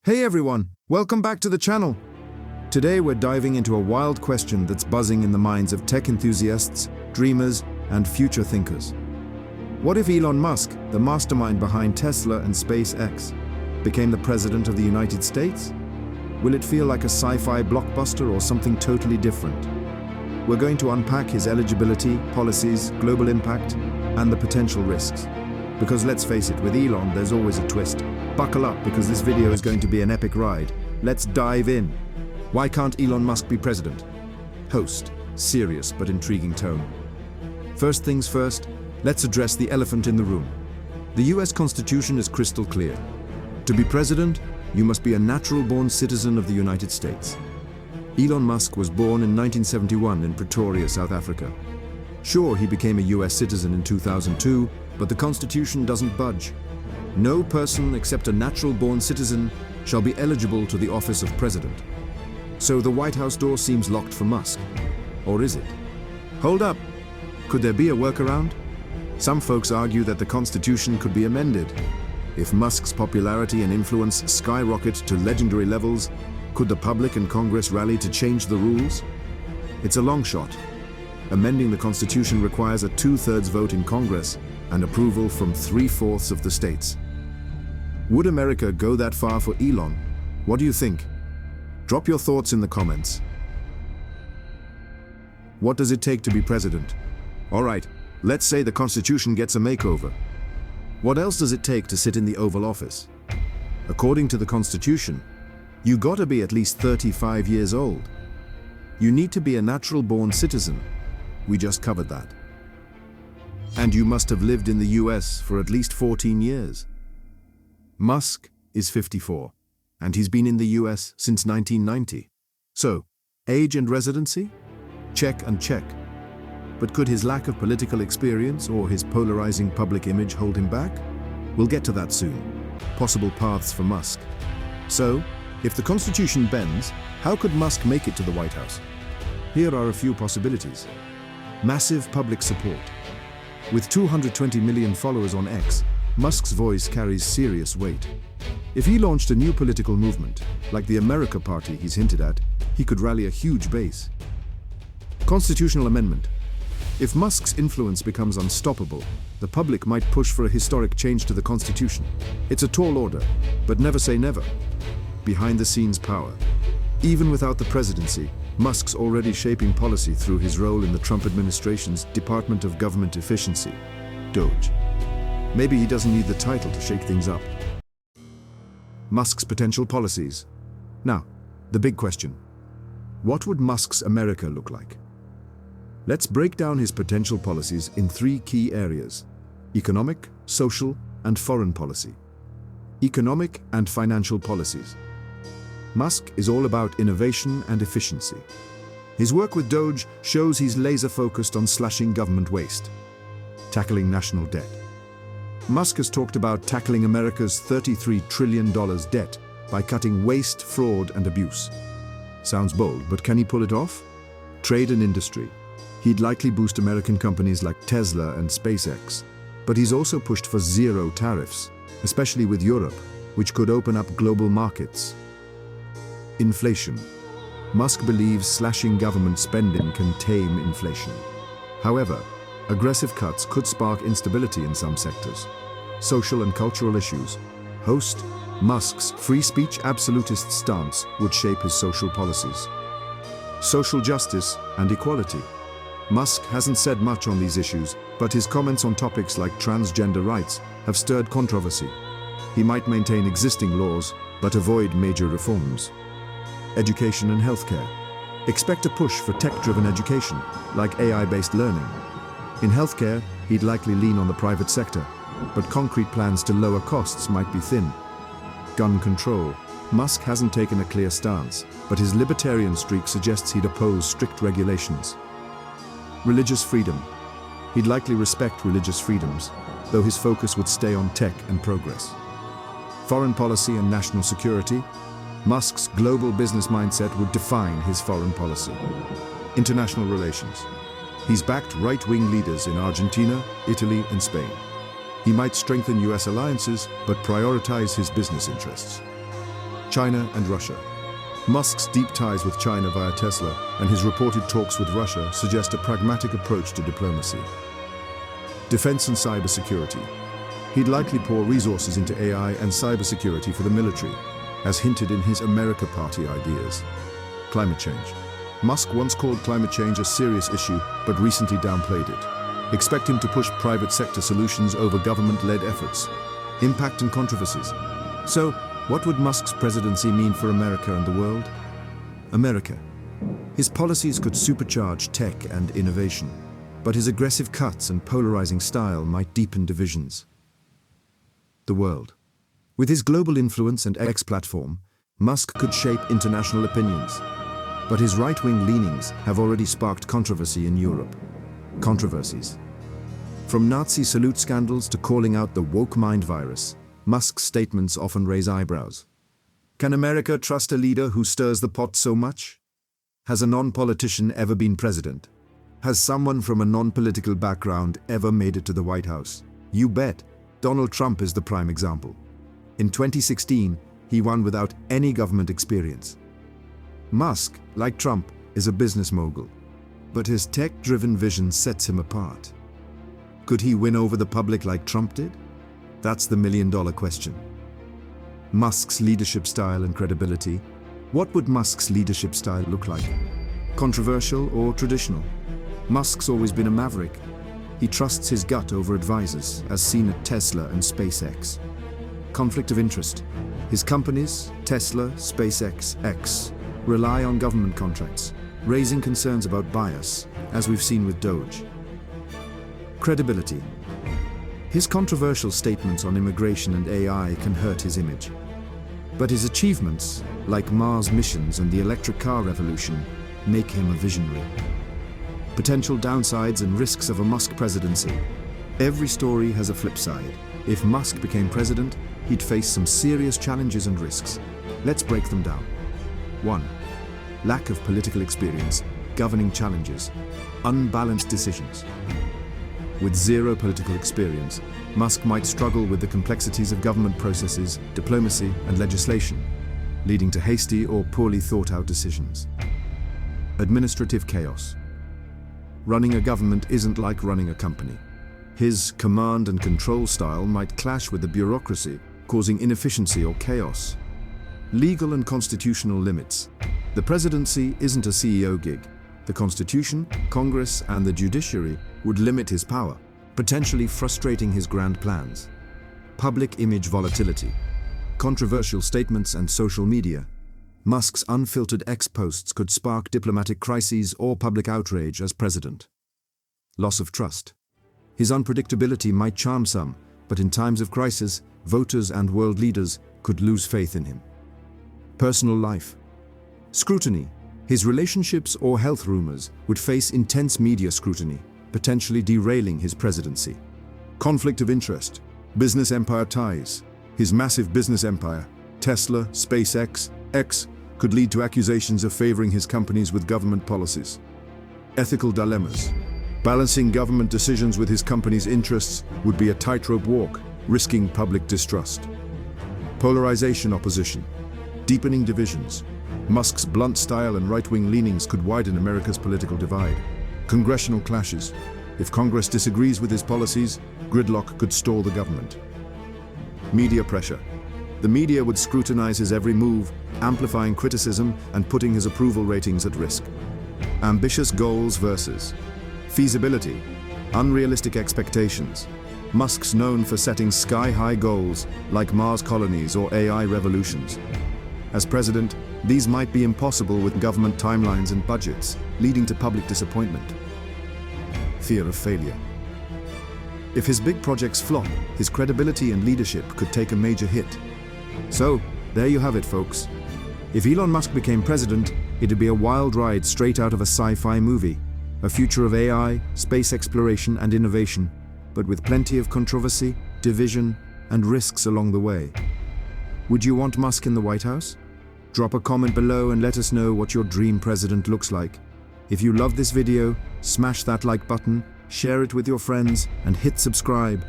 Hey everyone, welcome back to the channel. Today we're diving into a wild question that's buzzing in the minds of tech enthusiasts, dreamers, and future thinkers. What if Elon Musk, the mastermind behind Tesla and SpaceX, became the president of the United States? Will it feel like a sci-fi blockbuster or something totally different? We're going to unpack his eligibility, policies, global impact, and the potential risks. Because let's face it, with Elon, there's always a twist. Buckle up because this video is going to be an epic ride. Let's dive in. Why can't Elon Musk be president? Host, serious but intriguing tone. First things first, let's address the elephant in the room. The US Constitution is crystal clear. To be president, you must be a natural-born citizen of the United States. Elon Musk was born in 1971 in Pretoria, South Africa. Sure, he became a US citizen in 2002, but the Constitution doesn't budge. No person except a natural-born citizen shall be eligible to the office of president. So the White House door seems locked for Musk. Or is it? Hold up! Could there be a workaround? Some folks argue that the Constitution could be amended. If Musk's popularity and influence skyrocket to legendary levels, could the public and Congress rally to change the rules? It's a long shot. Amending the Constitution requires a 2/3 vote in Congress and approval from 3/4 of the states. Would America go that far for Elon? What do you think? Drop your thoughts in the comments. What does it take to be president? All right, let's say the Constitution gets a makeover. What else does it take to sit in the Oval Office? According to the Constitution, you gotta be at least 35 years old. You need to be a natural-born citizen. We just covered that. And you must have lived in the US for at least 14 years. Musk is 54, and he's been in the US since 1990. So, age and residency? Check and check. But could his lack of political experience or his polarizing public image hold him back? We'll get to that soon. Possible paths for Musk. So, if the Constitution bends, how could Musk make it to the White House? Here are a few possibilities. Massive public support. With 220 million followers on X, Musk's voice carries serious weight. If he launched a new political movement, like the America Party he's hinted at, he could rally a huge base. Constitutional amendment. If Musk's influence becomes unstoppable, the public might push for a historic change to the Constitution. It's a tall order, but never say never. Behind-the-scenes power. Even without the presidency, Musk's already shaping policy through his role in the Trump administration's Department of Government Efficiency, DOGE. Maybe he doesn't need the title to shake things up. Musk's potential policies. Now, the big question. What would Musk's America look like? Let's break down his potential policies in 3 key areas: economic, social, and foreign policy. Economic and financial policies. Musk is all about innovation and efficiency. His work with DOGE shows he's laser-focused on slashing government waste, tackling national debt. Musk has talked about tackling America's $33 trillion debt by cutting waste, fraud, and abuse. Sounds bold, but can he pull it off? Trade and industry. He'd likely boost American companies like Tesla and SpaceX, but he's also pushed for zero tariffs, especially with Europe, which could open up global markets. Inflation. Musk believes slashing government spending can tame inflation. However, aggressive cuts could spark instability in some sectors. Social and cultural issues. Host. Musk's free speech absolutist stance would shape his social policies. Social justice and equality. Musk hasn't said much on these issues, but his comments on topics like transgender rights have stirred controversy. He might maintain existing laws, but avoid major reforms. Education and healthcare. Expect a push for tech-driven education, like AI-based learning. In healthcare, he'd likely lean on the private sector, but concrete plans to lower costs might be thin. Gun control. Musk hasn't taken a clear stance, but his libertarian streak suggests he'd oppose strict regulations. Religious freedom. He'd likely respect religious freedoms, though his focus would stay on tech and progress. Foreign policy and national security. Musk's global business mindset would define his foreign policy. International relations. He's backed right-wing leaders in Argentina, Italy, and Spain. He might strengthen US alliances, but prioritize his business interests. China and Russia. Musk's deep ties with China via Tesla and his reported talks with Russia suggest a pragmatic approach to diplomacy. Defense and cybersecurity. He'd likely pour resources into AI and cybersecurity for the military, as hinted in his America Party ideas. Climate change. Musk once called climate change a serious issue, but recently downplayed it. Expect him to push private sector solutions over government-led efforts. Impact and controversies. So, what would Musk's presidency mean for America and the world? America. His policies could supercharge tech and innovation, but his aggressive cuts and polarizing style might deepen divisions. The world. With his global influence and X platform, Musk could shape international opinions. But his right-wing leanings have already sparked controversy in Europe. Controversies. From Nazi salute scandals to calling out the woke mind virus, Musk's statements often raise eyebrows. Can America trust a leader who stirs the pot so much? Has a non-politician ever been president? Has someone from a non-political background ever made it to the White House? You bet. Donald Trump is the prime example. In 2016, he won without any government experience. Musk, like Trump, is a business mogul, but his tech-driven vision sets him apart. Could he win over the public like Trump did? That's the million-dollar question. Musk's leadership style and credibility. What would Musk's leadership style look like? Controversial or traditional? Musk's always been a maverick. He trusts his gut over advisors, as seen at Tesla and SpaceX. Conflict of interest. His companies, Tesla, SpaceX, X, rely on government contracts, raising concerns about bias, as we've seen with Doge. Credibility. His controversial statements on immigration and AI can hurt his image. But his achievements, like Mars missions and the electric car revolution, make him a visionary. Potential downsides and risks of a Musk presidency. Every story has a flip side. If Musk became president, he'd face some serious challenges and risks. Let's break them down. 1. Lack of political experience, governing challenges, unbalanced decisions. With zero political experience, Musk might struggle with the complexities of government processes, diplomacy, and legislation, leading to hasty or poorly thought-out decisions. Administrative chaos. Running a government isn't like running a company. His command and control style might clash with the bureaucracy, causing inefficiency or chaos. Legal and constitutional limits. The presidency isn't a CEO gig. The Constitution, Congress, and the judiciary would limit his power, potentially frustrating his grand plans. Public image volatility. Controversial statements and social media. Musk's unfiltered X posts could spark diplomatic crises or public outrage as president. Loss of trust. His unpredictability might charm some, but in times of crisis, voters and world leaders could lose faith in him. Personal life. Scrutiny. His relationships or health rumors would face intense media scrutiny, potentially derailing his presidency. Conflict of interest. Business empire ties. His massive business empire, Tesla, SpaceX, X, could lead to accusations of favoring his companies with government policies. Ethical dilemmas. Balancing government decisions with his company's interests would be a tightrope walk, risking public distrust. Polarization opposition. Deepening divisions. Musk's blunt style and right-wing leanings could widen America's political divide. Congressional clashes. If Congress disagrees with his policies, gridlock could stall the government. Media pressure. The media would scrutinize his every move, amplifying criticism and putting his approval ratings at risk. Ambitious goals versus feasibility. Unrealistic expectations. Musk's known for setting sky-high goals, like Mars colonies or AI revolutions. As president, these might be impossible with government timelines and budgets, leading to public disappointment. Fear of failure. If his big projects flop, his credibility and leadership could take a major hit. So, there you have it, folks. If Elon Musk became president, it'd be a wild ride straight out of a sci-fi movie. A future of AI, space exploration and innovation, but with plenty of controversy, division, and risks along the way. Would you want Musk in the White House? Drop a comment below and let us know what your dream president looks like. If you loved this video, smash that like button, share it with your friends, and hit subscribe.